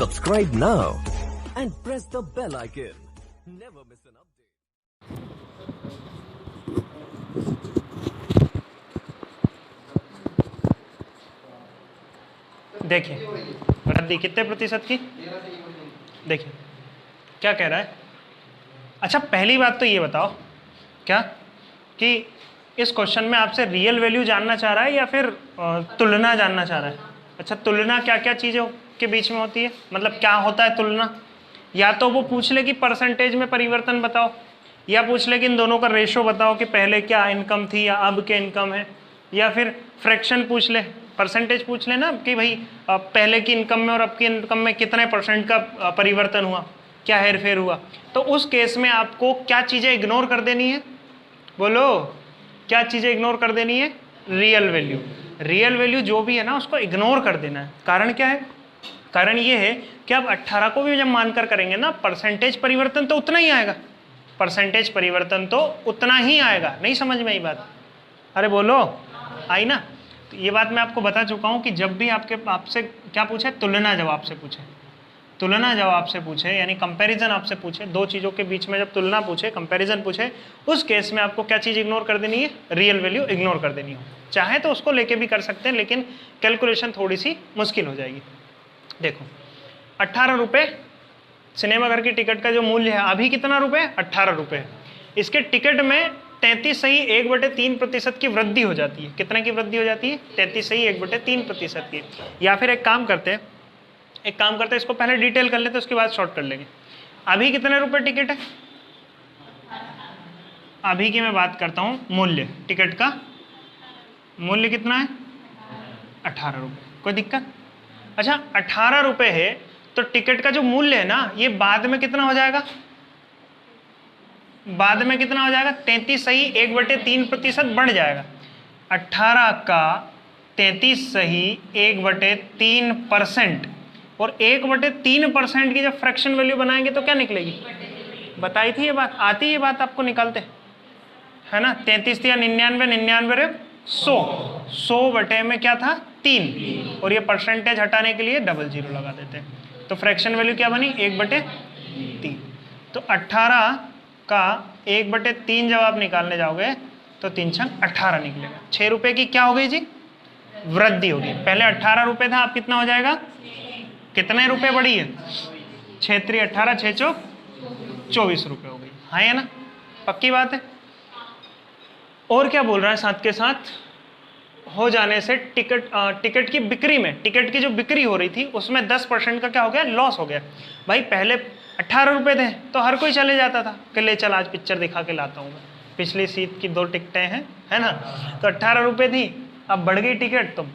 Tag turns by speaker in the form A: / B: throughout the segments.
A: Subscribe now and press the bell icon. Never miss an update.
B: देखिए वृद्धि कितने प्रतिशत की, देखिए क्या कह रहा है। अच्छा पहली बात तो ये बताओ क्या कि इस क्वेश्चन में आपसे रियल वैल्यू जानना चाह रहा है या फिर तुलना जानना चाह रहा है। अच्छा तुलना क्या क्या चीज़ों के बीच में होती है, मतलब क्या होता है तुलना। या तो वो पूछ ले कि परसेंटेज में परिवर्तन बताओ, या पूछ ले कि इन दोनों का रेशो बताओ कि पहले क्या इनकम थी या अब क्या इनकम है, या फिर फ्रैक्शन पूछ ले, परसेंटेज पूछ ले ना कि भाई पहले की इनकम में और अब की इनकम में कितने परसेंट का परिवर्तन हुआ, क्या हेरफेर हुआ। तो उस केस में आपको क्या चीज़ें इग्नोर कर देनी है, बोलो क्या चीज़ें इग्नोर कर देनी है। रियल वैल्यू, रियल वैल्यू जो भी है ना उसको इग्नोर कर देना है। कारण क्या है, कारण ये है कि अब 18 को भी जब मानकर करेंगे ना परसेंटेज परिवर्तन तो उतना ही आएगा, परसेंटेज परिवर्तन तो उतना ही आएगा। नहीं समझ में आई बात, अरे बोलो आई ना। तो ये बात मैं आपको बता चुका हूँ कि जब भी आपसे क्या पूछे, तुलना जवाब से पूछे, तुलना जवाब से पूछे यानी कंपैरिजन आपसे पूछे, दो चीज़ों के बीच में जब तुलना पूछे, कंपैरिजन पूछे, उस केस में आपको क्या चीज़ इग्नोर कर देनी है, रियल वैल्यू इग्नोर कर देनी हो। चाहे तो उसको लेके भी कर सकते हैं लेकिन कैलकुलेशन थोड़ी सी मुश्किल हो जाएगी। देखो 18 रुपये सिनेमाघर की टिकट का जो मूल्य है अभी कितना रुपये, 18 रुपये। इसके टिकट में 33.1/3% की वृद्धि हो जाती है। कितने की वृद्धि हो जाती है, 33.1/3% की। या फिर एक काम करते हैं, इसको पहले डिटेल कर लेते हैं उसके बाद शॉर्ट कर लेंगे। अभी कितने रुपए टिकट है, अभी की मैं बात करता हूँ मूल्य, टिकट का मूल्य कितना है 18 रुपये, कोई दिक्कत। अच्छा 18 रुपये है तो टिकट का जो मूल्य है ना ये बाद में कितना हो जाएगा, बाद में कितना हो जाएगा, 33.1/3% बढ़ जाएगा। 18 का 33.1/3% और 1/3% की जब फ्रैक्शन वैल्यू बनाएंगे तो क्या निकलेगी, बताई थी ये बात, आती है ये बात आपको निकालते है ना। 33 या 99, 99 रे 100, 100 बटे में क्या था 3, और ये परसेंटेज हटाने के लिए डबल जीरो लगा देते हैं। तो फ्रैक्शन वैल्यू क्या बनी 1/3। तो 18 का 1/3 जब आप निकालने जाओगे तो 3 छंग 18 निकलेगा। 6 रुपये की क्या हो गई जी, वृद्धि होगी। पहले 18 रुपये था, अब कितना हो जाएगा, कितने रुपए बढ़ी है, 6 18 6 चौक 24 रुपये हो गई। हाँ है ना, पक्की बात है। और क्या बोल रहा है साथ के साथ, हो जाने से टिकट की बिक्री में, टिकट की जो बिक्री हो रही थी उसमें 10% का क्या हो गया, लॉस हो गया। भाई पहले 18 रुपये थे तो हर कोई चले जाता था कि ले चल आज पिक्चर दिखा के लाता हूँ मैं, पिछली सीट की 2 टिकटें हैं है ना। तो 18 रुपये थी, अब बढ़ गई टिकट तो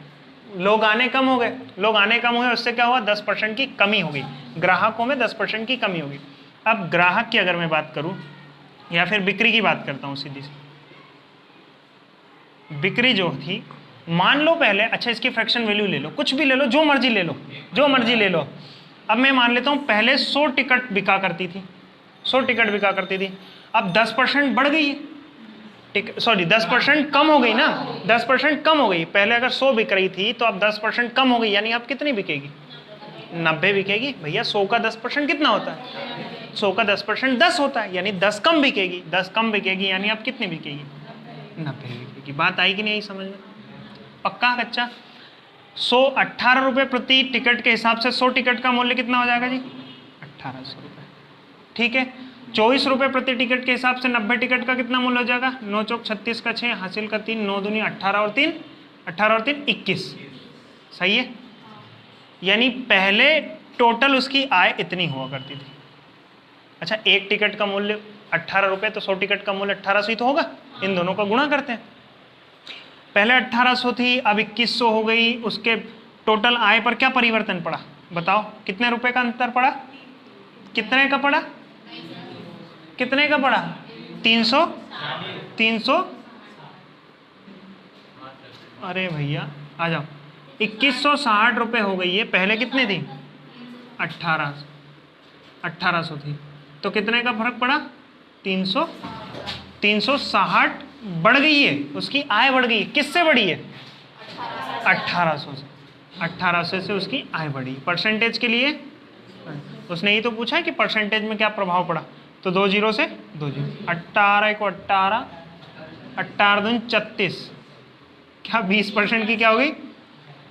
B: लोग आने कम हो गए, लोग आने कम हुए, उससे क्या हुआ 10% की कमी हो गई, ग्राहकों में 10% की कमी होगी। अब ग्राहक की अगर मैं बात करूं या फिर बिक्री की बात करता हूं सीधी सी, बिक्री जो थी मान लो पहले, अच्छा इसकी फ्रैक्शन वैल्यू ले लो, कुछ भी ले लो, जो मर्जी ले लो, जो मर्जी ले लो। अब मैं मान लेता हूं पहले 100 टिकट बिका करती थी, 100 टिकट बिका करती थी, अब 10% बढ़ गई है, 10% कम हो गई ना, 10% कम हो गई। पहले अगर 100 बिक रही थी तो अब 10% कम हो गई, यानी अब कितनी बिकेगी, 90 बिकेगी। भैया 100 का 10% कितना होता है, 100 का 10% 10 होता है, यानी 10 कम बिकेगी, 10 कम बिकेगी यानी अब कितनी बिकेगी, 90 बिकेगी। बात आई कि नहीं आई समझ में, पक्का कच्चा। 18 रुपये प्रति टिकट के हिसाब से 100 टिकट का मूल्य कितना हो जाएगा जी, 1800 रुपये, ठीक है। 24 रुपये प्रति टिकट के हिसाब से 90 टिकट का कितना मूल्य हो जाएगा, 9 चौक 36 का 6, हासिल का 3, 9 दूनी 18 और 3 21, सही है। यानी पहले टोटल उसकी आय इतनी हुआ करती थी। अच्छा एक टिकट का मूल्य 18 रुपये तो 100 टिकट का मूल्य 1800 ही तो होगा, इन दोनों का गुणा करते हैं। पहले 1800 थी, अब 2100 हो गई, उसके टोटल आय पर क्या परिवर्तन पड़ा बताओ, कितने रुपए का अंतर पड़ा, कितने का पड़ा, कितने का पड़ा, 300, अरे भैया आ जाओ, 2160 रुपये हो गई है। पहले कितने थी, 1800 थी, तो कितने का फर्क पड़ा, 360 बढ़ गई है, उसकी आय बढ़ गई है। किससे बढ़ी है, 1800 से, 1800 से उसकी आय बढ़ी। परसेंटेज के लिए उसने ये तो पूछा है कि परसेंटेज में क्या प्रभाव पड़ा, तो 2 जीरो से 2 जीरो, 18 को 18, 18 दूनी 36, क्या 20% की क्या हो गई,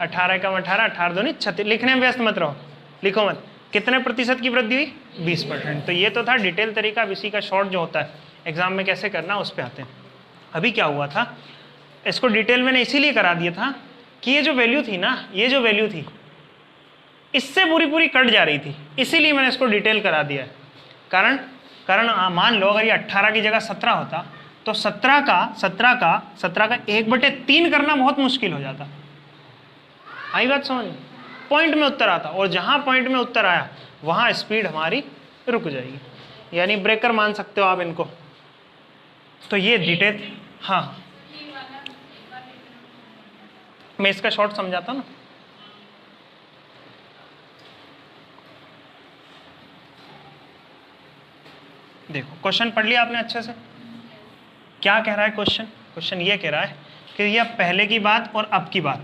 B: 18 कम 18, 18 दूनी 36। लिखने में व्यस्त मत रहो, लिखो मत। कितने प्रतिशत की वृद्धि हुई, 20%। तो ये तो था डिटेल तरीका। अब इसी का शॉर्ट जो होता है एग्जाम में कैसे करना उस पर आते हैं। अभी क्या हुआ था, इसको डिटेल मैंने इसीलिए करा दिया था कि ये जो वैल्यू थी ना, ये जो वैल्यू थी इससे पूरी कट जा रही थी, इसीलिए मैंने इसको डिटेल करा दिया है। कारण मान लो अगर ये 18 की जगह 17 होता तो 17 का 1/3 करना बहुत मुश्किल हो जाता। आई बात समझ, पॉइंट में उत्तर आता, और जहां पॉइंट में उत्तर आया वहां स्पीड हमारी रुक जाएगी, यानी ब्रेकर मान सकते हो आप इनको। तो ये डिटेल, हाँ मैं इसका शॉर्ट समझाता ना। देखो क्वेश्चन पढ़ लिया आपने अच्छे से, क्या कह रहा है क्वेश्चन ये कह रहा है कि यह पहले की बात और अब की बात,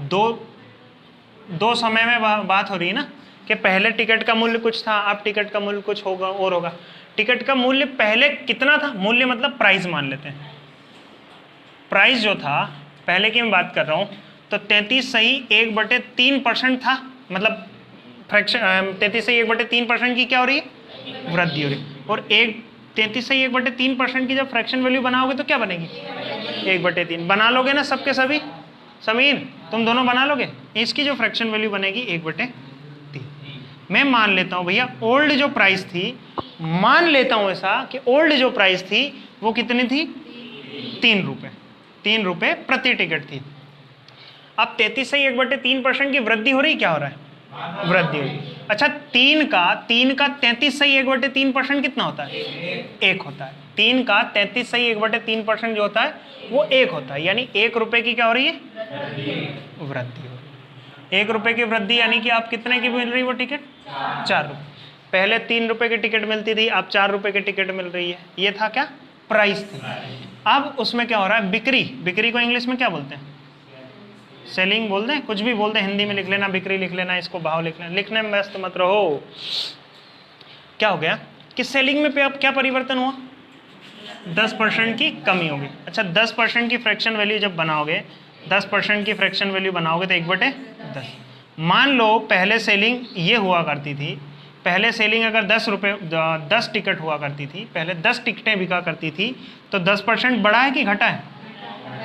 B: दो समय में बात हो रही है ना, कि पहले टिकट का मूल्य कुछ था, अब टिकट का मूल्य कुछ होगा और होगा। टिकट का मूल्य पहले कितना था, मूल्य मतलब प्राइस मान लेते हैं, प्राइस जो था पहले की मैं बात कर रहा हूँ, तो 33 सही 1/3% था, मतलब फ्रैक्शन 33 सही 1/3% की क्या हो रही है, वृद्धि हो रही है। और 33 सही 1/3% की जब फ्रैक्शन वैल्यू बनाओगे तो क्या बनेगी, 1/3। बना लोगे ना सबके सभी, समीर तुम दोनों बना लोगे, इसकी जो फ्रैक्शन वैल्यू बनेगी 1/3। मैं मान लेता हूँ भैया ओल्ड जो प्राइस थी, मान लेता हूँ ऐसा कि ओल्ड जो प्राइस थी वो कितनी थी, 3 रुपये, 3 रुपये प्रति टिकट थी। अब 33 से 1/3% की वृद्धि हो रही, क्या हो रहा है, वृद्धि हो रही। अच्छा 3 का 33 से 1/3% कितना होता है, 1 होता है। 3 का 33 से 1/3% जो होता है वो 1 होता है, यानी 1 रुपए की क्या हो रही है, वृद्धि हो रही है। 1 रुपए की वृद्धि यानी कि आप कितने की मिल रही है वो टिकट, 4 रुपये। पहले 3 रुपए की टिकट मिलती थी, अब 4 रुपए की टिकट मिल रही है। ये था क्या, प्राइस थी। अब उसमें क्या हो रहा है, बिक्री को इंग्लिश में क्या बोलते हैं, सेलिंग बोलते हैं, कुछ भी बोलते हैं, हिंदी में लिख लेना, बिक्री लिख लेना, इसको भाव लिख लेना, लिखने में व्यस्त मत रहो। क्या हो गया कि सेलिंग में पे अब क्या परिवर्तन हुआ, 10% की कमी होगी। अच्छा 10% की फ्रैक्शन वैल्यू जब बनाओगे, 10% की फ्रैक्शन वैल्यू बनाओगे तो 1/10। मान लो पहले सेलिंग ये हुआ करती थी, पहले सेलिंग अगर 10 टिकट हुआ करती थी, पहले 10 टिकटें बिका करती थी, तो 10% बढ़ा है कि घटा है,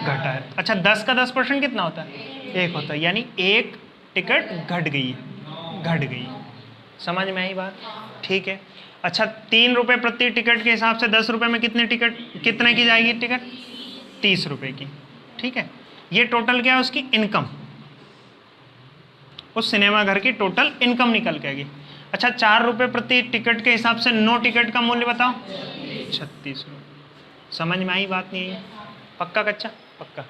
B: घटा है। अच्छा 10 का 10% कितना होता है, 1 होता है, यानी 1 टिकट घट गई है। समझ में आई बात, ठीक है। अच्छा 3 रुपये प्रति टिकट के हिसाब से 10 रुपये में कितने की जाएगी टिकट, 30 रुपये की, ठीक है। ये टोटल क्या है, उसकी इनकम, उस सिनेमा घर की टोटल इनकम निकल के आएगी। अच्छा 4 रुपये प्रति टिकट के हिसाब से 9 टिकट का मूल्य बताओ, 36 रुपये। समझ में आई बात, नहीं है, पक्का कच्चा पक्का।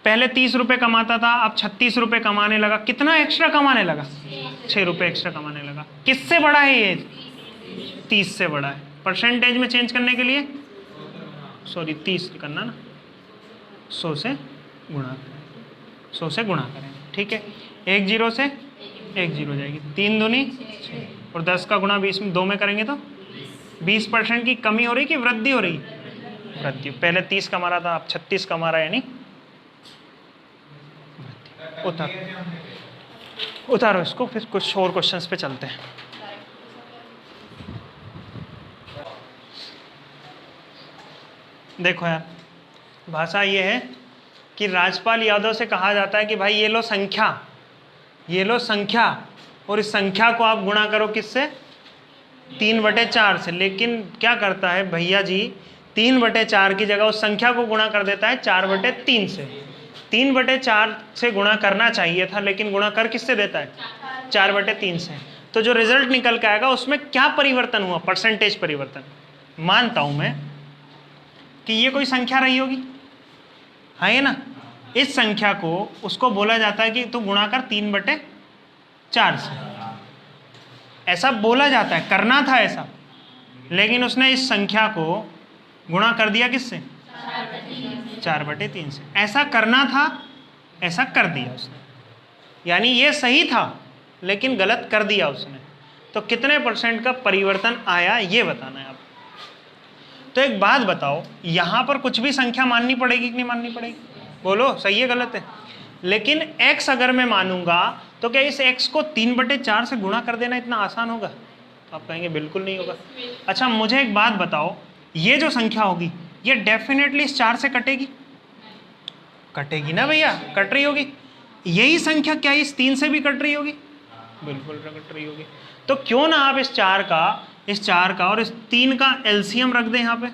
B: पहले 30 रुपये कमाता था, अब 36 रुपये कमाने लगा, कितना एक्स्ट्रा कमाने लगा, 6 रुपये एक्स्ट्रा कमाने लगा। किससे बड़ा है ये, 30 से बड़ा है। परसेंटेज में चेंज करने के लिए 30 करना ना, 100 से गुणा करें, 100 से गुणा करें, ठीक है। 1 जीरो से 1 जीरो जाएगी, 3 दूनी 6, और 10 का गुणा 20 में 2 में करेंगे तो 20% की कमी हो रही कि वृद्धि हो रही, वृद्धि। पहले 30 कमा रहा था, अब 36 कमा रहा है, यानी उतारो इसको, फिर कुछ और क्वेश्चंस पे चलते हैं। देखो यार, भाषा ये है कि राजपाल यादव से कहा जाता है कि भाई ये लो संख्या, और इस संख्या को आप गुणा करो किससे, 3/4 से। लेकिन क्या करता है भैया जी, 3/4 की जगह उस संख्या को गुणा कर देता है 4/3 से। 3/4 से गुणा करना चाहिए था, लेकिन गुणा कर किससे देता है, 4/3 से। तो जो रिजल्ट निकल के आएगा उसमें क्या परिवर्तन हुआ, परसेंटेज परिवर्तन। मानता हूं मैं कि ये कोई संख्या रही होगी, है ना। इस संख्या को उसको बोला जाता है कि तू गुणा कर 3/4 से, ऐसा बोला जाता है, करना था ऐसा, लेकिन उसने इस संख्या को गुणा कर दिया किससे, 4/3 से। ऐसा करना था, ऐसा कर दिया उसने, यानी ये सही था लेकिन गलत कर दिया उसने। तो कितने % का परिवर्तन आया ये बताना है आप। तो एक बात बताओ, यहां पर कुछ भी संख्या माननी पड़ेगी कि नहीं माननी पड़ेगी? बोलो सही है गलत है? लेकिन x अगर मैं मानूंगा तो क्या इस x को 3/4 से गुणा कर देना इतना आसान होगा? तो आप कहेंगे बिल्कुल नहीं होगा। अच्छा मुझे एक बात बताओ, ये जो संख्या होगी ये डेफिनेटली इस 4 से कटेगी? कटेगी ना भैया, कट रही होगी। यही संख्या क्या इस 3 से भी कट रही होगी? बिल्कुल कट रही होगी। तो क्यों ना आप इस 4 का और इस 3 का एलसीएम रख दें। यहाँ पे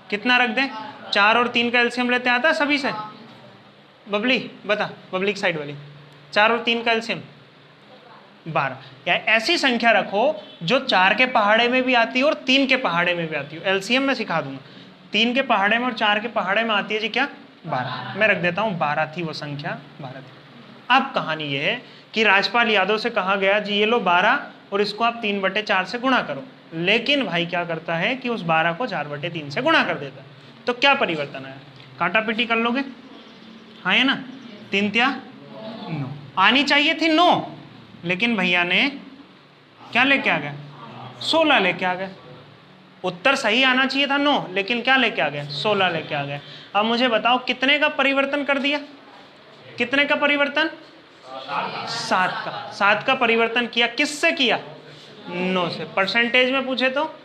B: कितना रख दें? 4 और 3 का एलसीएम लेते आता है सभी से? बबली बता, बबली की साइड वाली, 4 और 3 का एलसीएम 12। या ऐसी संख्या रखो जो 4 के पहाड़े में भी आती है और 3 के पहाड़े में भी आती है। एलसीएम मैं सिखा दूंगा। 3 के पहाड़े में और 4 के पहाड़े में आती है जी क्या? 12। मैं रख देता हूँ 12 थी वो संख्या, 12 थी। अब कहानी ये है कि राजपाल यादव से कहा गया जी ये लो 12 और इसको आप 3/4 से गुणा करो। लेकिन भाई क्या करता है कि उस 12 को 4/3 से गुणा कर देता है। तो क्या परिवर्तन आया? काटा पीटी कर लोगे? हाँ है ना? 3 तिया 9 आनी चाहिए थी 9, लेकिन भैया ने क्या लेके आ गए? 16 लेके आ गए। उत्तर सही आना चाहिए था 9, लेकिन क्या लेके आ गए? 16 लेके आ गए। अब मुझे बताओ कितने का परिवर्तन कर दिया? कितने का परिवर्तन? 7 का। 7 का परिवर्तन किया, किससे किया? 9 से। परसेंटेज में पूछे तो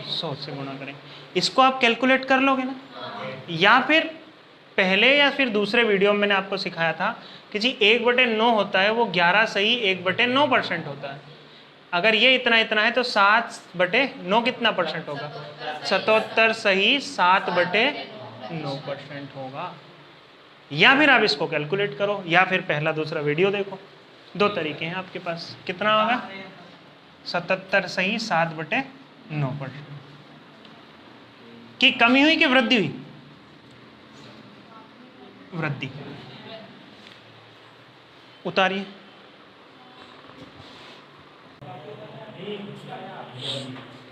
B: 100 से गुणा करें। इसको आप कैलकुलेट कर लोगे ना? या फिर पहले या फिर दूसरे वीडियो में मैंने आपको सिखाया था कि जी 1/9 होता है वो 11 सही 1/9% होता है। अगर ये इतना है तो 7/9 कितना % होगा? 77 सही 7/9% होगा। या फिर आप इसको कैलकुलेट करो या फिर पहला दूसरा वीडियो देखो। 2 तरीके हैं आपके पास। कितना होगा? 77 सही 7/9%। कि कमी हुई कि वृद्धि हुई? वृद्धि। उतारिए।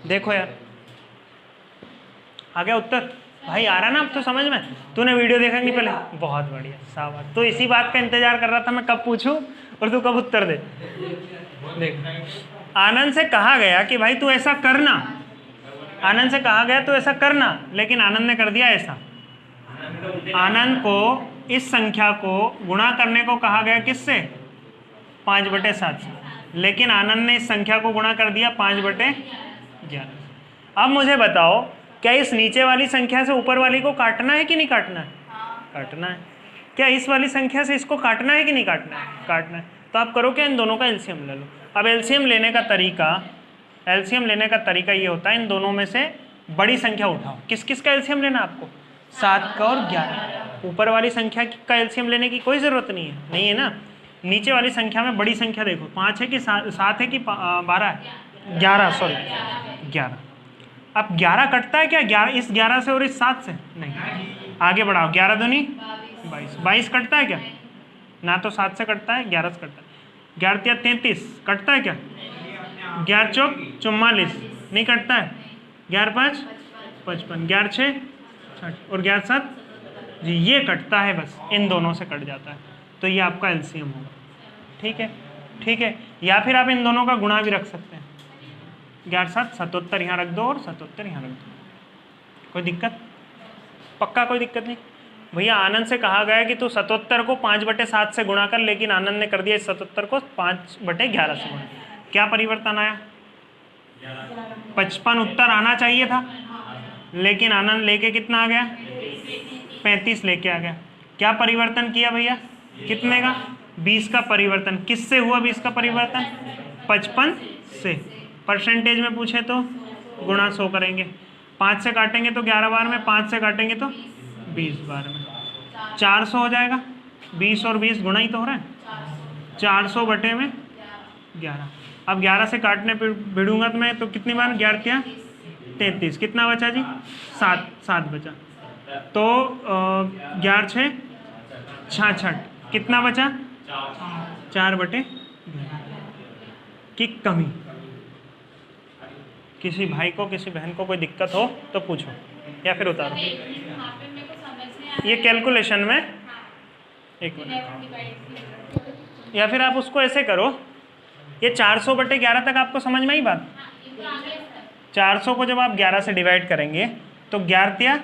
B: देखो यार आ गया उत्तर। भाई आ रहा ना अब तो समझ में? तूने वीडियो देखा नहीं पहले? बहुत बढ़िया, शाबाश। तो इसी बात का इंतजार कर रहा था मैं कब पूछूं और तू कब उत्तर दे। देख, आनंद से कहा गया कि भाई तू ऐसा करना, आनंद से कहा गया तू ऐसा करना, लेकिन आनंद ने कर दिया ऐसा। आनंद को इस संख्या को गुणा करने को कहा गया किससे? 5/7 से, लेकिन आनंद ने इस संख्या को गुणा कर दिया 5/11। अब मुझे बताओ क्या इस नीचे वाली संख्या से ऊपर वाली को काटना है कि नहीं काटना है? काटना है। क्या इस वाली संख्या से इसको काटना है कि नहीं काटना है? काटना है। तो आप करो क्या? इन दोनों का एलसीएम ले लो। अब एलसीएम लेने का तरीका ये होता है इन दोनों में से बड़ी संख्या उठाओ। किस किस का एलसीएम लेना आपको? 7 का और 11। ऊपर वाली संख्या का एलसीएम लेने की कोई ज़रूरत नहीं है ना। नीचे वाली संख्या में बड़ी संख्या देखो, 5 है कि 7 है कि 12 है? 11, सॉरी 11। अब 11 कटता है क्या? 11 इस 11 से और इस 7 से? नहीं। आगे बढ़ाओ। 11 दूनी 22। 22 कटता है क्या? ना तो 7 से कटता है, 11 से कटता है। 11 तिया 33 कटता है क्या? 11 चौक 44 नहीं कटता है। 11 5 55, 11 6 60 और 11 7 जी ये कटता है, बस इन दोनों से कट जाता है। तो ये आपका एलसीएम होगा। ठीक है, ठीक है। या फिर आप इन दोनों का गुणा भी रख सकते हैं। 11 7 77 यहाँ रख दो और 77 यहाँ रख दो। कोई दिक्कत? पक्का कोई दिक्कत नहीं? भैया आनंद से कहा गया कि तू 77 को 5/7 से गुणा कर, लेकिन आनंद ने कर दिया इस 77 को 5/11 से गुणा। क्या परिवर्तन आया? 55 उत्तर आना चाहिए था, लेकिन आनंद लेके कितना आ गया? 35 लेके आ गया। क्या परिवर्तन किया भैया? कितने का? 20 का परिवर्तन। किससे हुआ 20 का परिवर्तन? 55 से। परसेंटेज में पूछे तो गुणा 100 करेंगे। 5 से काटेंगे तो 11 बार में, 5 से काटेंगे तो 20 बार में। 400 हो जाएगा। 20 और 20 गुणा ही तो हो रहा है। 400/11। अब 11 से काटने पे भिड़ूंगा तो मैं तो कितनी बार? 11 क्या 33। कितना बचा जी? 7 बचा। तो 11 6 66 कितना बचा? 4/11 की कमी। किसी भाई को किसी बहन को कोई दिक्कत हो तो पूछो या फिर उतारो। ये कैलकुलेशन में 1 मिनट। या फिर आप उसको ऐसे करो ये 400/11 तक आपको समझ में आई बात? 400 को जब आप 11 से डिवाइड करेंगे तो 11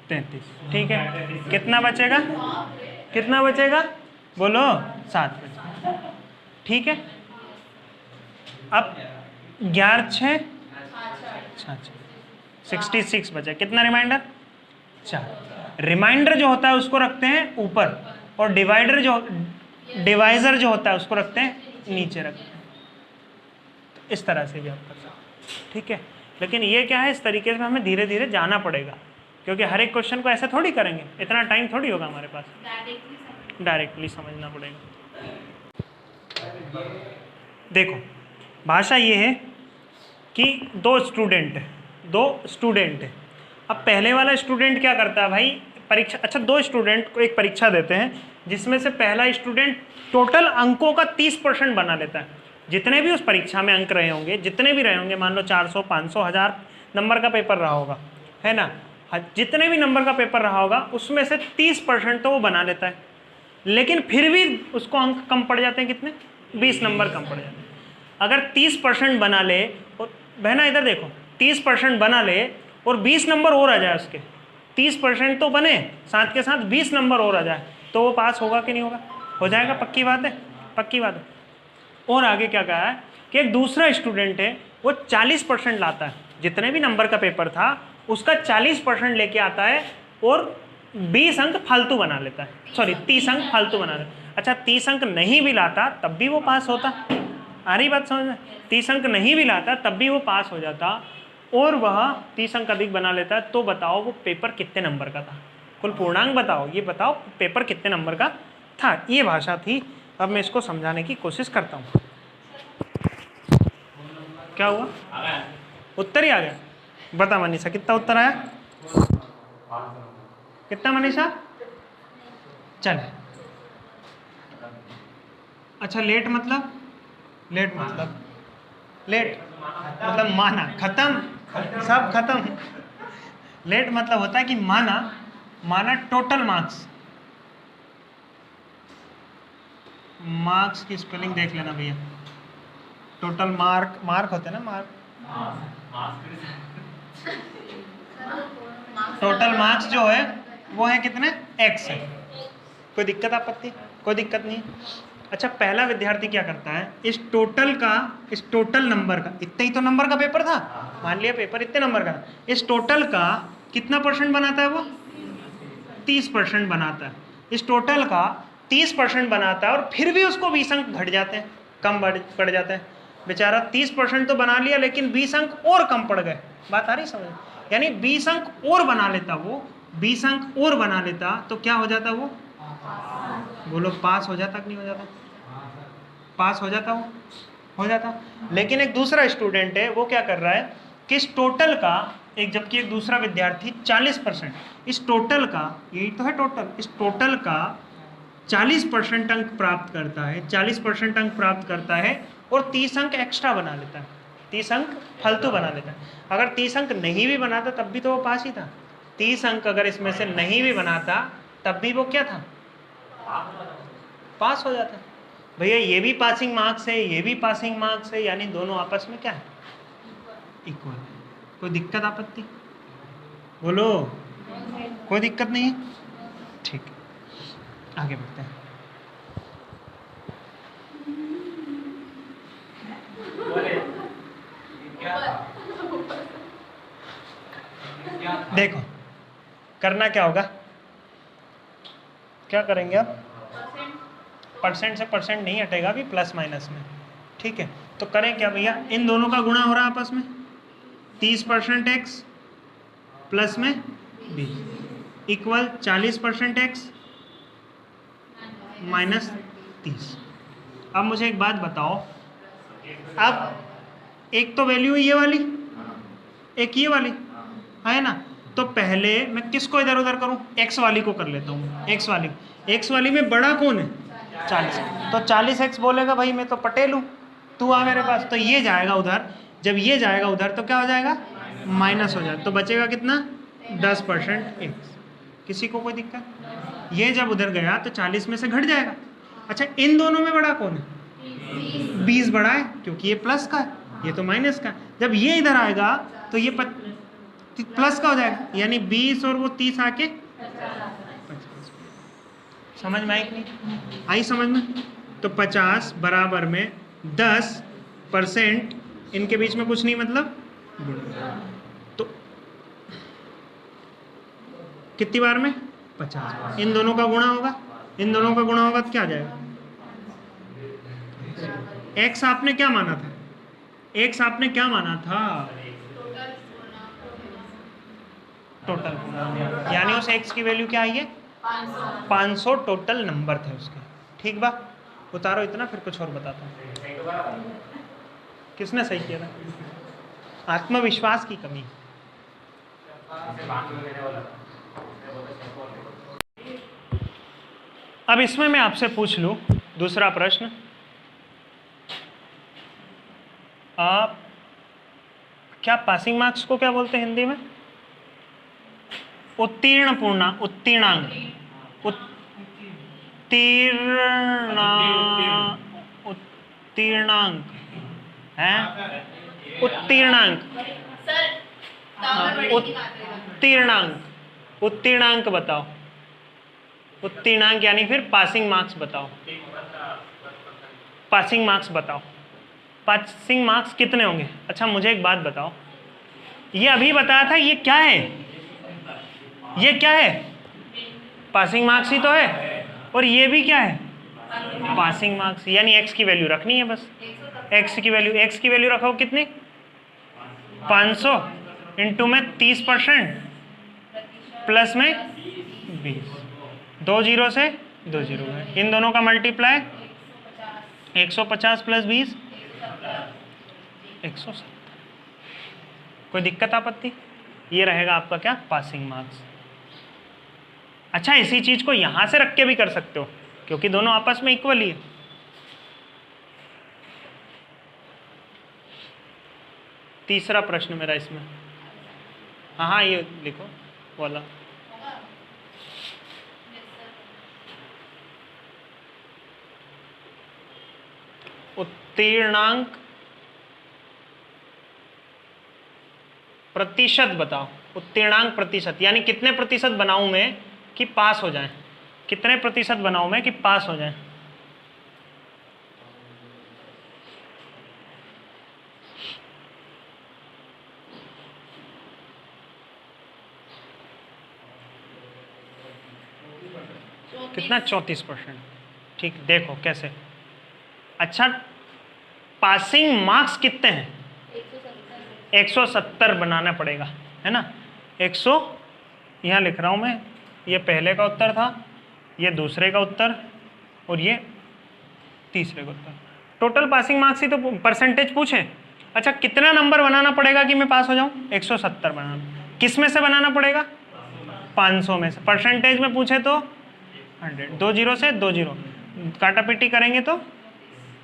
B: 33, ठीक है। कितना बचेगा? कितना बचेगा बोलो? 7 बचेगा, ठीक है। अब 11 6 66 बचा। कितना रिमाइंडर? 4। रिमाइंडर जो होता है उसको रखते हैं ऊपर, और डिवाइजर जो होता है उसको रखते हैं नीचे रखते हैं। तो इस तरह से भी आप कर सकते हैं, ठीक है। लेकिन ये क्या है, इस तरीके से हमें धीरे धीरे जाना पड़ेगा, क्योंकि हर एक क्वेश्चन को ऐसे थोड़ी करेंगे, इतना टाइम थोड़ी होगा हमारे पास। डायरेक्टली समझना पड़ेगा। देखो भाषा ये है कि दो स्टूडेंट है। अब पहले वाला स्टूडेंट क्या करता है भाई, परीक्षा, अच्छा 2 स्टूडेंट को एक परीक्षा देते हैं, जिसमें से पहला स्टूडेंट टोटल अंकों का 30% बना लेता है। जितने भी उस परीक्षा में अंक रहे होंगे, जितने भी रहे होंगे, मान लो 400 500 1000 नंबर का पेपर रहा होगा, है ना, जितने भी नंबर का पेपर रहा होगा उसमें से 30% तो वो बना लेता है। लेकिन फिर भी उसको अंक कम पड़ जाते हैं, कितने? 20 नंबर कम पड़ जाते हैं। अगर 30% बना ले, और बहना इधर देखो, 30% बना ले और 20 नंबर और आ जाए उसके, 30% तो बने, साथ के साथ 20 नंबर और आ जाए, तो वो पास होगा कि नहीं होगा? हो जाएगा, पक्की बात है, पक्की बात है। और आगे क्या कहा है कि एक दूसरा स्टूडेंट है, वो 40% लाता है, जितने भी नंबर का पेपर था उसका 40% लेके आता है, और 20 अंक फालतू बना लेता है, सॉरी 30 अंक फालतू बना लेता है। अच्छा 30 अंक नहीं भी लाता तब भी वो पास होता, आ रही बात समझ में? 30 अंक नहीं भी लाता तब भी वो पास हो जाता, और वह 30 अंक अधिक बना लेता है। तो बताओ वो पेपर कितने नंबर का था? कुल पूर्णांक बताओ, ये बताओ पेपर कितने नंबर का था। ये भाषा थी। अब मैं इसको समझाने की कोशिश करता हूँ। क्या हुआ? उत्तर ही आ गया? बता मनीषा, कितना उत्तर आया? कितना मनीषा? चल, अच्छा लेट मतलब माना, खत्म, सब खत्म। लेट मतलब होता है कि माना टोटल मार्क्स की स्पेलिंग देख लेना भैया। टोटल मार्क होते हैं ना, टोटल मार्क्स जो है वो है कितने? x है। कोई दिक्कत आपत्ति? कोई दिक्कत नहीं। अच्छा पहला विद्यार्थी क्या करता है, इस टोटल नंबर का, इतना ही तो नंबर का पेपर था, मान लिया पेपर इतने नंबर का, इस टोटल का कितना % बनाता है वो? 30% बनाता है। इस टोटल का 30% बनाता है, और फिर भी उसको 20 अंक घट जाते हैं, कम पड़ जाते हैं। बेचारा 30% तो बना लिया, लेकिन 20 अंक और कम पड़ गए। बात आ रही समझ? यानी 20 अंक और बना लेता वो, 20 अंक और बना लेता तो क्या हो जाता वो? बोलो पास हो जाता कि नहीं हो जाता? पास हो जाता, वो हो जाता। लेकिन एक दूसरा स्टूडेंट है, वो क्या कर रहा है कि इस टोटल का, जबकि एक दूसरा विद्यार्थी 40%, इस टोटल का, यही तो है टोटल, इस टोटल का 40% अंक प्राप्त करता है, 40% अंक प्राप्त करता है, और 30 अंक एक्स्ट्रा बना लेता है, 30 अंक फालतू बना लेता है। अगर 30 अंक नहीं भी बनाता तब भी तो वो पास ही था। 30 अंक अगर इसमें से नहीं भी बनाता तब भी वो क्या था? पास हो जाता। भैया ये भी पासिंग मार्क्स है, ये भी पासिंग मार्क्स है, यानी दोनों आपस में क्या है? इक्वल। कोई दिक्कत आपत्ति? बोलो, कोई दिक्कत नहीं है? ठीक है, आगे बढ़ते हैं। देखो करना क्या होगा, क्या करेंगे आप? परसेंट से परसेंट नहीं हटेगा, अभी प्लस माइनस में, ठीक है। तो करें क्या भैया, इन दोनों का गुणा हो रहा है आपस में, 30% x प्लस में 20 इक्वल 40% x माइनस 30। अब मुझे एक बात बताओ, अब एक तो वैल्यू ये वाली, एक ये वाली है ना, तो पहले मैं किसको इधर उधर करूं? x वाली को कर लेता हूं। x वाली में बड़ा कौन है? 40। तो 40x बोलेगा भाई मैं तो पटेल हूं, तू आ मेरे पास, तो ये जाएगा उधर। जब ये जाएगा उधर तो क्या हो जाएगा? माइनस हो जाएगा। तो बचेगा कितना? 10% x। किसी को कोई दिक्कत? ये जब उधर गया तो 40 में से घट जाएगा। अच्छा इन दोनों में बड़ा कौन है? 20 बड़ा है क्योंकि ये प्लस का है, ये तो माइनस का है। जब ये इधर आएगा तो ये प्लस का हो जाएगा, यानी 20 और वो 30 आके 50। समझ में आई कि नहीं आई? समझ में? तो 50 बराबर में 10%, इनके बीच में कुछ नहीं मतलब गुणा। तो कितनी बार में? 50 बार। इन दोनों का गुणा होगा, इन दोनों का गुणा होगा तो क्या आ जाएगा? x आपने क्या माना था? x आपने क्या माना था? टोटल पूर्णांक, यानी उस x की वैल्यू क्या आई है? 500 टोटल नंबर थे उसके। ठीक बा, उतारो इतना, फिर कुछ और बताता हूँ। किसने सही किया था? आत्मविश्वास की कमी। अब इसमें मैं आपसे पूछ लूं दूसरा प्रश्न, आप क्या पासिंग मार्क्स को क्या बोलते हैं हिंदी में? उत्तीर्ण पूर्णांक, उत्तीर्णांक, उत्तीर्णांक है, उत्तीर्णांक, उत्तीर्णांक, उत्तीर्णांक बताओ। उत्तीर्णांक यानी फिर पासिंग मार्क्स बताओ। पासिंग मार्क्स बताओ, पासिंग मार्क्स कितने होंगे? अच्छा मुझे एक बात बताओ, ये अभी बताया था, ये क्या है? ये क्या है? पासिंग मार्क्स ही तो है, और ये भी क्या है? Passing marks. यानी x की वैल्यू रखनी है बस। x की वैल्यू रखो कितनी? 500 इंटू में 30% प्लस में 20, 2 जीरो से 2 जीरो है, इन दोनों का मल्टीप्लाई 150 प्लस 20 170। कोई दिक्कत आपत्ति? ये रहेगा आपका क्या? Passing marks. अच्छा इसी चीज को यहां से रख के भी कर सकते हो क्योंकि दोनों आपस में इक्वल ही है। तीसरा प्रश्न मेरा इसमें, हाँ ये लिखो वाला। उत्तीर्णांक प्रतिशत बताओ। उत्तीर्णांक प्रतिशत यानी कितने प्रतिशत बनाऊं मैं कि पास हो जाए? कितने प्रतिशत बनाऊं मैं कि पास हो जाए? कितना? 34%। ठीक, देखो कैसे। अच्छा पासिंग मार्क्स कितने हैं? 170 बनाना पड़ेगा, है ना? 100 यहाँ लिख रहा हूँ मैं, ये पहले का उत्तर था, ये दूसरे का उत्तर, और ये तीसरे का उत्तर। टोटल पासिंग मार्क्स ही तो परसेंटेज पूछे। अच्छा कितना नंबर बनाना पड़ेगा कि मैं पास हो जाऊँ? 170 बनाना। किस में से बनाना पड़ेगा? 500 में से। परसेंटेज में पूछे तो 100, 2 जीरो से 2 जीरो काटा पीटी करेंगे तो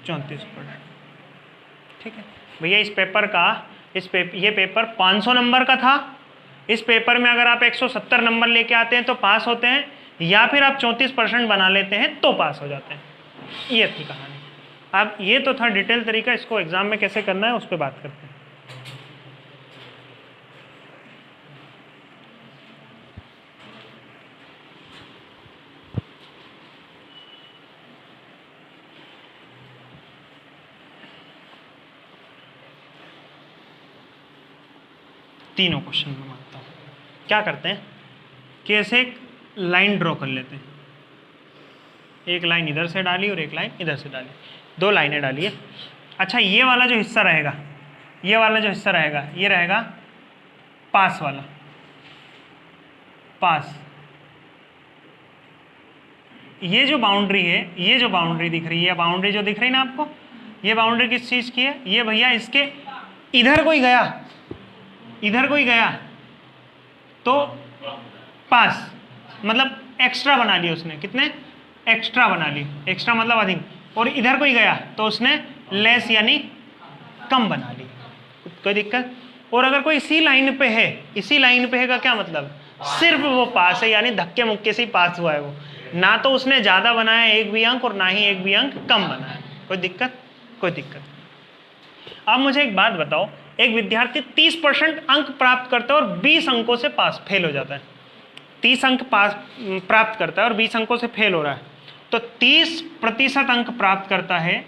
B: 34%। ठीक है भैया, इस पेपर का ये पेपर 500 नंबर का था। इस पेपर में अगर आप 170 नंबर लेके आते हैं तो पास होते हैं, या फिर आप 34% बना लेते हैं तो पास हो जाते हैं। ये थी कहानी। अब ये तो था डिटेल तरीका, इसको एग्जाम में कैसे करना है उस पर बात करते हैं। तीनों क्वेश्चन में मानता हूँ। क्या करते हैं कि ऐसे एक लाइन ड्रॉ कर लेते हैं। एक लाइन इधर से डाली और एक लाइन इधर से डाली, 2 लाइनें डाली है। अच्छा ये वाला जो हिस्सा रहेगा, ये वाला जो हिस्सा रहेगा, ये रहेगा पास वाला, पास। ये जो बाउंड्री है, ये जो बाउंड्री दिख रही है, बाउंड्री जो दिख रही है ना आपको, ये बाउंड्री किस चीज़ की है? ये भैया इसके इधर कोई गया, इधर कोई गया तो पास, मतलब एक्स्ट्रा बना लिए उसने। कितने? एक्स्ट्रा बना लिए। एक्स्ट्रा मतलब अधिक। और इधर कोई गया तो उसने लेस यानी कम बना ली। कोई दिक्कत? और अगर कोई इसी लाइन पे है, इसी लाइन पे है का क्या मतलब? सिर्फ वो पास है, यानी धक्के मुक्के से ही पास हुआ है वो, ना तो उसने ज़्यादा बनाया एक भी अंक और ना ही एक भी अंक कम बनाया। कोई दिक्कत? कोई दिक्कत नहीं। अब मुझे एक बात बताओ, एक विद्यार्थी 30% अंक प्राप्त करता है और 20 अंकों से पास फेल हो जाता है। 30 अंक पास प्राप्त करता है और 20 अंकों से फेल हो रहा है, तो 30% अंक प्राप्त करता है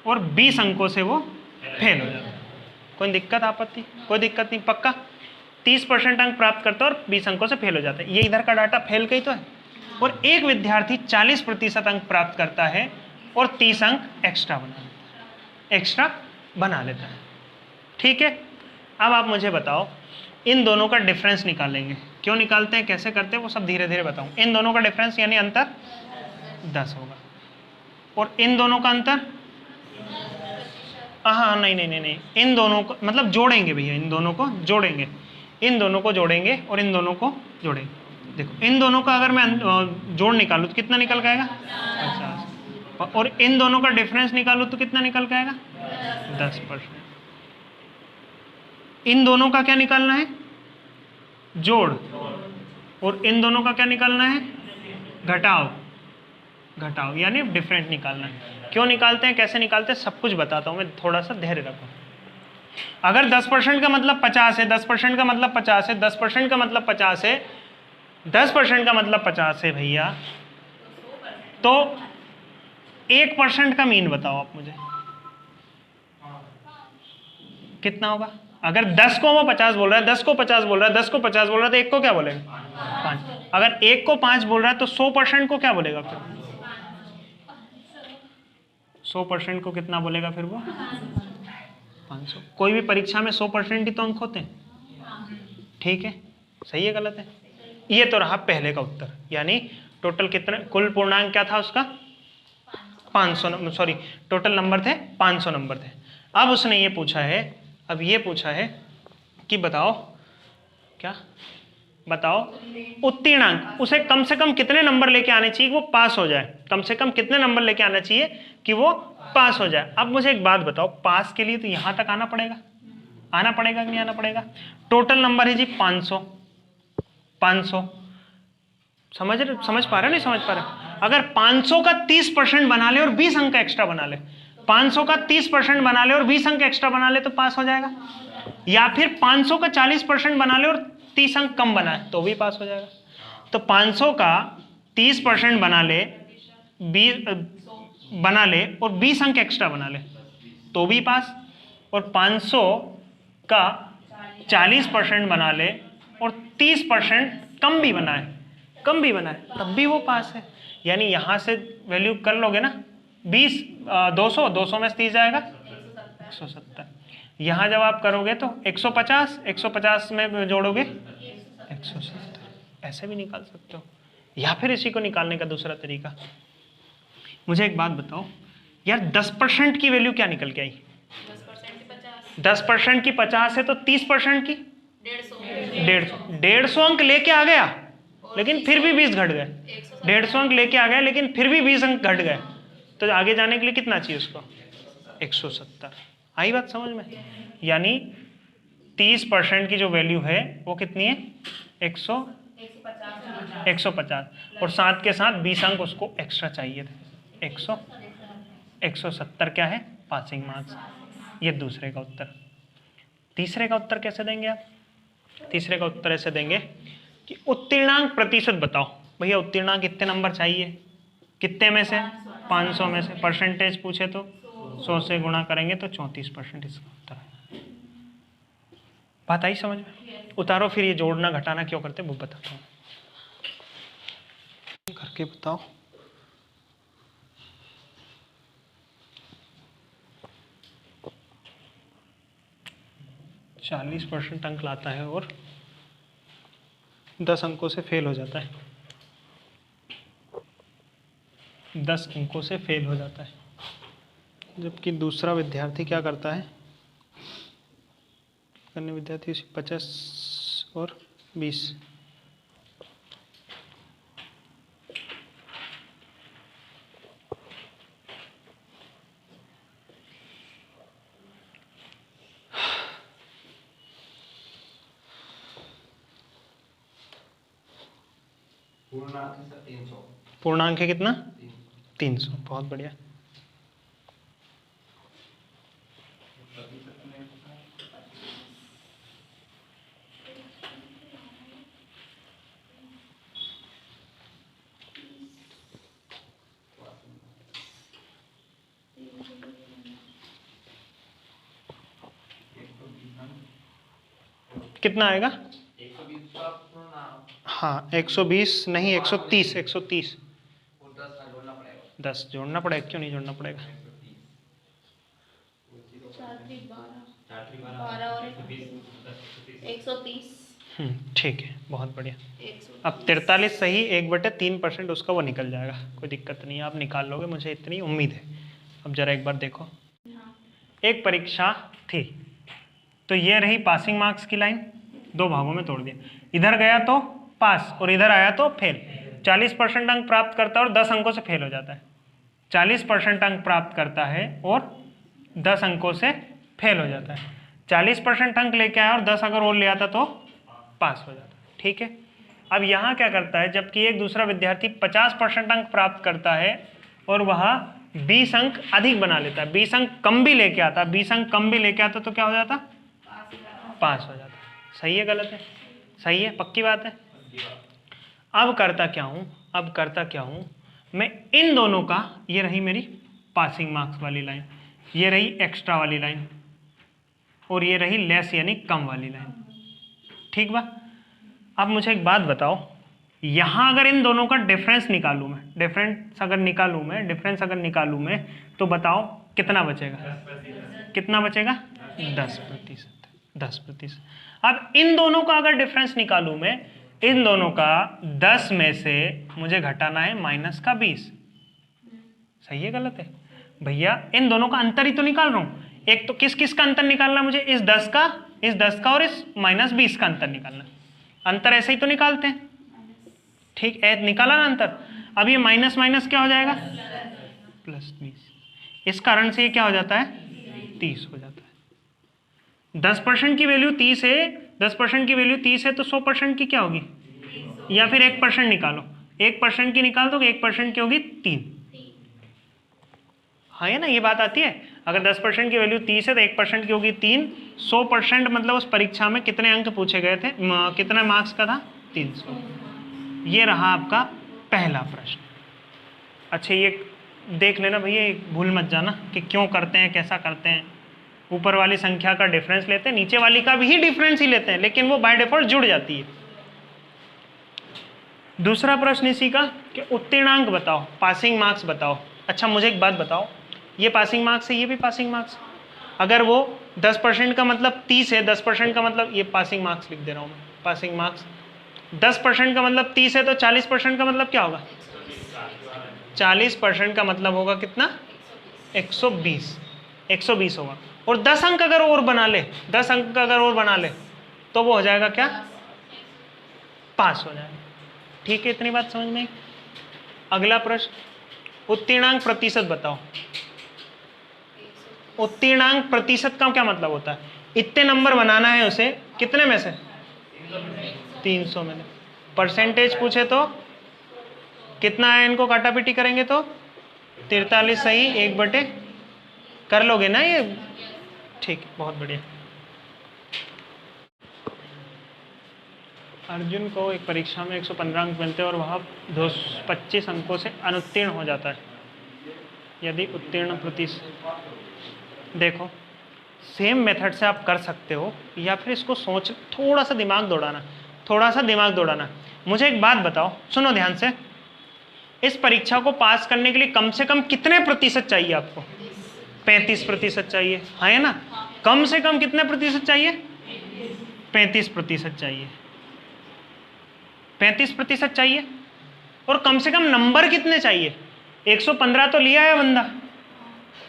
B: और 20 अंकों से वो फेल हो जाता है। कोई दिक्कत आपत्ति? कोई दिक्कत नहीं, पक्का? 30% अंक प्राप्त करता है और 20 अंकों से फेल हो जाता है। ये इधर का डाटा फेल का ही तो है। और एक विद्यार्थी 40% अंक प्राप्त करता है और 30 अंक एक्स्ट्रा बना लेता है। ठीक है, अब आप मुझे बताओ, इन दोनों का डिफरेंस निकालेंगे। क्यों निकालते हैं, कैसे करते हैं, वो सब धीरे धीरे बताऊं। इन दोनों का डिफरेंस यानी अंतर 10 होगा, और इन दोनों का अंतर, हाँ नहीं, इन दोनों को मतलब जोड़ेंगे भैया, इन दोनों को जोड़ेंगे, इन दोनों को जोड़ेंगे और इन दोनों को जोड़ेंगे। देखो, इन दोनों का अगर मैं जोड़ निकालूं तो कितना निकल जाएगा? 50। और इन दोनों का डिफरेंस निकालूं तो कितना निकल जाएगा? 10%। इन दोनों का क्या निकालना है? जोड़। और इन दोनों का क्या निकालना है? घटाव, यानी डिफरेंट निकालना है। क्यों निकालते हैं, कैसे निकालते हैं, सब कुछ बताता हूं मैं, थोड़ा सा धैर्य रखो। अगर 10% का मतलब 50 है, 10% का मतलब 50 है, 10% का मतलब 50 है, 10% का मतलब 50 है भैया, तो 1% का मीन बताओ आप मुझे, कितना होगा? अगर 10 को वो 50 बोल रहा है, 10 को 50 बोल रहा है, 10 को 50 बोल रहा है, तो 1 को क्या बोलेगा? 5। अगर 1 को 5 बोल रहा है तो 100% को क्या बोलेगा फिर? 100% को कितना बोलेगा फिर वो? 500। कोई भी परीक्षा में 100% ही तो अंक होते हैं। ठीक है, सही है गलत है? ये तो रहा पहले का उत्तर, यानी टोटल कितना, कुल पूर्णांक क्या था उसका? 500, सॉरी टोटल नंबर थे 500 नंबर थे। अब उसने ये पूछा है, अब ये पूछा है कि बताओ, क्या बताओ, उत्तीर्णांक, उसे कम से कम कितने नंबर लेके आने चाहिए कि वो पास हो जाए? कम से कम कितने नंबर लेके आना चाहिए कि वो पास हो जाए? अब मुझे एक बात बताओ, पास के लिए तो यहां तक आना पड़ेगा कि नहीं आना पड़ेगा? टोटल नंबर है जी 500। समझ पा रहे नहीं समझ पा रहे? अगर 500 का 30% बना ले और 20 अंक एक्स्ट्रा बना ले, 500 का 30% बना ले और 20 अंक एक्स्ट्रा बना ले तो पास हो जाएगा, या फिर 500 का 40% बना ले और 30 अंक कम बनाए तो भी पास हो जाएगा। तो 500 का 30% बना ले, 20 अंक एक्स्ट्रा बना ले तो भी पास, और 500 का 40% बना ले और 30% कम भी बनाए तब भी वो पास है। यानी यहां से वैल्यू कर लोगे ना, 200 में से 30 जाएगा 170। यहां जब आप करोगे तो 150 में जोड़ोगे 170। ऐसे भी निकाल सकते हो, या फिर इसी को निकालने का दूसरा तरीका। मुझे एक बात बताओ यार, 10% की वैल्यू क्या निकल के आई? 10% की 50 है तो 30% की 150 अंक लेके आ गया, लेकिन फिर भी 20 घट गए। 150 अंक लेके आ गए लेकिन फिर भी 20 अंक घट गए, तो आगे जाने के लिए कितना चाहिए उसको? 170। आई बात समझ में? यानी 30% की जो वैल्यू है वो कितनी है? 150, और साथ के साथ 20 अंक उसको एक्स्ट्रा चाहिए थे। 170 क्या है? Passing marks. ये दूसरे का उत्तर। तीसरे का उत्तर कैसे देंगे आप? तीसरे का उत्तर ऐसे देंगे कि उत्तीर्णांक प्रतिशत बताओ। भैया उत्तीर्णांक कितने नंबर चाहिए? कितने में से? 500 में से। परसेंटेज पूछे तो 100 से गुणा करेंगे तो 34% इसका उत्तर है। बात आई समझ में? उतारो फिर, ये जोड़ना घटाना क्यों करते वो बताता हूँ, करके बताओ। %40 अंक लाता है और 10 अंकों से फेल हो जाता है। 10 अंकों से फेल हो जाता है, जबकि दूसरा विद्यार्थी क्या करता है? अन्य विद्यार्थी 50 और 20। पूर्णांक है कितना? 300। बहुत बढ़िया। कितना आएगा? हाँ 120 नहीं 130, 130 10 जोड़ना पड़ेगा, क्यों नहीं जोड़ना पड़ेगा?
C: 130।
B: ठीक है, बहुत बढ़िया। अब 43 सही, 1/3% उसका वो निकल जाएगा, कोई दिक्कत नहीं है, आप निकाल लोगे, मुझे इतनी उम्मीद है। अब जरा एक बार देखो, एक परीक्षा थी, तो ये रही पासिंग मार्क्स की लाइन, दो भागों में तोड़ दिया, इधर गया तो पास और इधर आया तो फेल। 40% अंक प्राप्त करता है और 10 अंकों से फेल हो जाता है। 40% अंक प्राप्त करता है और 10 अंकों से फेल हो जाता है। 40% अंक लेके आया और 10 अगर और ले आता तो पास हो जाता है। ठीक है, अब यहाँ क्या करता है, जबकि एक दूसरा विद्यार्थी 50% अंक प्राप्त करता है और वह 20 अंक अधिक बना लेता है, 20 अंक कम भी लेके आता, 20 अंक कम भी लेके आता तो क्या हो जाता? पास हो जाता। सही है गलत है? सही है, पक्की बात है। अब करता क्या हूँ, मैं इन दोनों का, ये रही मेरी पासिंग मार्क्स वाली लाइन, ये रही एक्स्ट्रा वाली लाइन, और ये रही लेस यानी कम वाली लाइन। ठीक बा? अब मुझे एक बात बताओ, यहाँ अगर इन दोनों का डिफरेंस निकालूं मैं, डिफरेंस अगर निकालूं मैं तो बताओ कितना बचेगा? कितना बचेगा? 10%। 10%। अब इन दोनों का अगर डिफरेंस निकालूं मैं, इन दोनों का 10 में से मुझे घटाना है माइनस का 20। सही है गलत है? भैया इन दोनों का अंतर ही तो निकाल रहा हूं। एक तो किस किस का अंतर निकालना मुझे? इस 10 का और इस माइनस 20 का अंतर निकालना। अंतर ऐसे ही तो निकालते हैं। ठीक है, निकाला ना अंतर। अब ये माइनस माइनस क्या हो जाएगा? प्लस 20। इस कारण से ये क्या हो जाता है? 30 हो जाता है। 10% की वैल्यू 30 है, 10% की वैल्यू 30 है तो 100% की क्या होगी? या फिर 1% निकालो, 1% की निकाल दो, 1% की होगी 3। हाँ है ना, ये बात आती है। अगर 10% की वैल्यू 30 है तो 1% की होगी 3। 100% मतलब उस परीक्षा में कितने अंक पूछे गए थे, कितने मार्क्स का था? 300। ये रहा आपका पहला प्रश्न। अच्छा ये देख लेना भैया, भूल मत जाना कि क्यों करते हैं, कैसा करते हैं। ऊपर वाली संख्या का डिफरेंस लेते हैं, नीचे वाली का भी डिफरेंस ही लेते हैं, लेकिन वो बाय डिफॉल्ट जुड़ जाती है। दूसरा प्रश्न इसी का कि उत्तीर्णांक बताओ, पासिंग मार्क्स बताओ। अच्छा मुझे एक बात बताओ, ये पासिंग मार्क्स है, ये भी पासिंग मार्क्स। अगर वो 10% का मतलब 30 है, 10% का मतलब, ये पासिंग मार्क्स लिख दे रहा हूँ मैं, पासिंग मार्क्स। 10% का मतलब 30 है तो 40% का मतलब क्या होगा? 40% का मतलब होगा कितना? 120। 120 होगा। और 10 अंक अगर और बना ले, 10 अंक अगर और बना ले तो वो हो जाएगा क्या? पास हो जाएगा। ठीक है, इतनी बात समझ में आई? अगला प्रश्न, उत्तीर्णांक प्रतिशत बताओ। उत्तीर्णांक प्रतिशत का क्या मतलब होता है? इतने नंबर बनाना है उसे, कितने में से? 300 में से। परसेंटेज पूछे तो कितना है, इनको काटापीटी करेंगे तो 43 सही, 1/, कर लोगे ना ये? ठीक, बहुत बढ़िया। अर्जुन को एक परीक्षा में 115 अंक मिलते हैं और वह 225 अंकों से अनुत्तीर्ण हो जाता है। यदि उत्तीर्ण प्रतिशत, देखो सेम मेथड से आप कर सकते हो, या फिर इसको सोच, थोड़ा सा दिमाग दौड़ाना। मुझे एक बात बताओ, सुनो ध्यान से, इस परीक्षा को पास करने के लिए कम से कम कितने प्रतिशत चाहिए आपको? 35% चाहिए, है ना? कम से कम कितने प्रतिशत चाहिए? 35% चाहिए। 35% चाहिए। और कम से कम नंबर कितने चाहिए? 115 तो लिया है बंदा,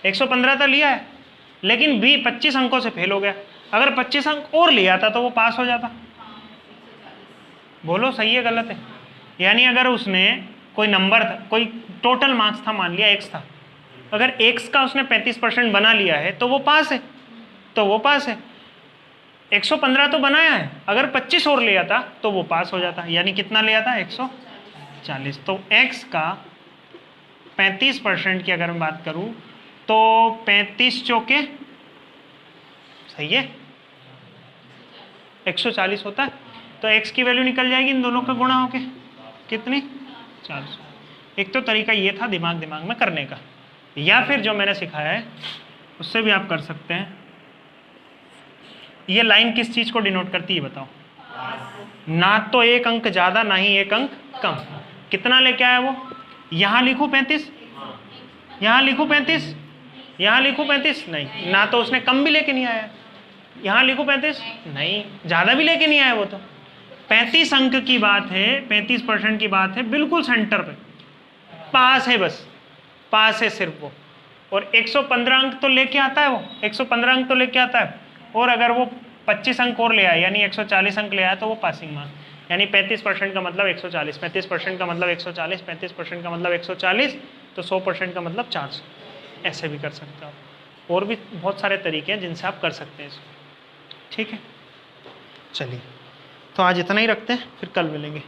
B: 115 तो लिया है, लेकिन 25 अंकों से फेल हो गया। अगर 25 अंक और लिया था तो वो पास हो जाता। बोलो सही है गलत है? यानी अगर उसने कोई नंबर था, कोई टोटल मार्क्स था, मान लिया x था, अगर x का उसने 35% बना लिया है तो वो पास है, 115 तो बनाया है, अगर 25 और लिया था तो वो पास हो जाता। यानी कितना लिया था? 140। तो x का 35% की अगर मैं बात करूं तो 35 चौके सही है 140 होता है। तो x की वैल्यू निकल जाएगी इन दोनों का गुणा होके, कितनी? 400। एक तो तरीका ये था दिमाग में करने का, या फिर जो मैंने सिखाया है उससे भी आप कर सकते हैं। ये लाइन किस चीज को डिनोट करती है बताओ? ना तो एक अंक ज्यादा ना ही एक अंक कम। कितना लेके आया वो? यहां लिखूं 35, यहां लिखूं 35, यहां लिखूं 35? नहीं, ना तो उसने कम भी लेके नहीं आया। यहां लिखूं 35? नहीं, ज्यादा भी लेके नहीं आया वो तो। 35 अंक की बात है, 35% की बात है, बिल्कुल सेंटर पे पास है, बस पास है सिर्फ वो। और 115 अंक तो लेके आता है वो, 115 अंक तो लेके आता है। और अगर वो 25 अंक और ले आया यानी 140 अंक ले आया तो वो पासिंग मार्क। यानी 35% का मतलब 140, 35% का मतलब 140, 35% का मतलब 140, तो 100% का मतलब 400। ऐसे भी कर सकते हो आप। और भी बहुत सारे तरीके हैं जिनसे आप कर सकते हैं इसको। ठीक है, चलिए तो आज इतना ही रखते हैं, फिर कल मिलेंगे।